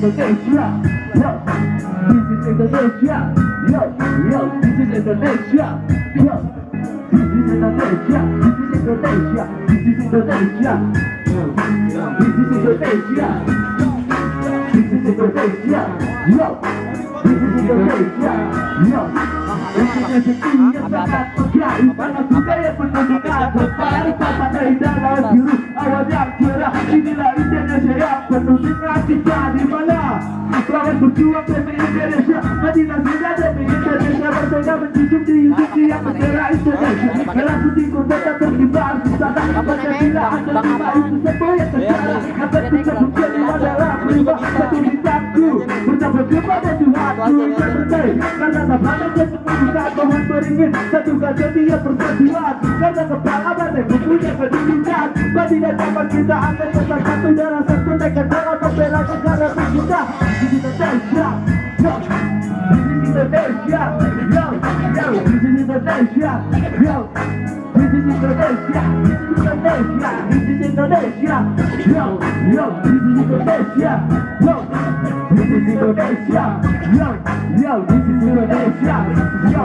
Indonesia. Yo, this is Indonesia. Yo, this is Indonesia. Yo, this is Indonesia. This is Indonesia. This is Indonesia. This is Indonesia. This is Indonesia. Yo, this is Indonesia. Yo, Indonesia yang sangat megah, istana budaya pendidikan berpadu pada dalam biru awan yang cerah. Inilah Indonesia yang penuh dengan cinta, di mana lawan berjuang demi Indonesia. Madinah sudah demi Indonesia, berbeda menjunjung tinggi yang bendera Indonesia. Dalam putihku tetap berkibar di sana. Pancasila adalah lima itu semua yang terjadi. Akan kita menjadi adalah lima satu bintangku. Bertambah kepada Tuhanku yang berdaya. Karena tak ada kesempatan Tuhan beringin satukan setiap persatuan. Karena kepala badan mempunyai kedudukan. Tidak dapat kita akan tetap satu darah satu tekad dalam membela negara kita. Di Indonesia, yo, di Indonesia, yo, di Indonesia, yo, di Indonesia, di Indonesia, yo, di Indonesia, yo, di Indonesia, yo, di Indonesia, yo.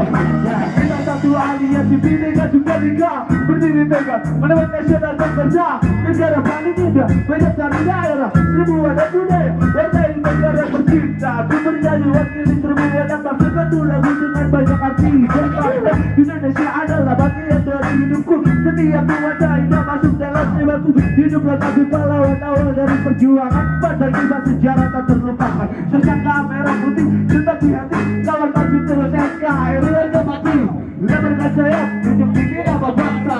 Kita satu aliansi Bhinneka Tunggal Ika, berdiri tegak menewat nasional dan kerja. Negara paling indah, banyak cari daerah, seribu wadah budaya, warnai negara tercinta. Ku bernyanyi wakili seribu wadah bangsa, satu lagu dengan banyak arti dan fakta. Indonesia adalah bagian dari hidupku. Setiap nuansa indah masuk dalam jiwaku. Hiduplah tapi pahlawan awal dari perjuangan. Pada kisah sejarah tak terlupakan. Sesangka merah putih tetap di hati. Kawan maju terus SKRI mati. Bila berkata saya, hidup tinggi apa bangsa.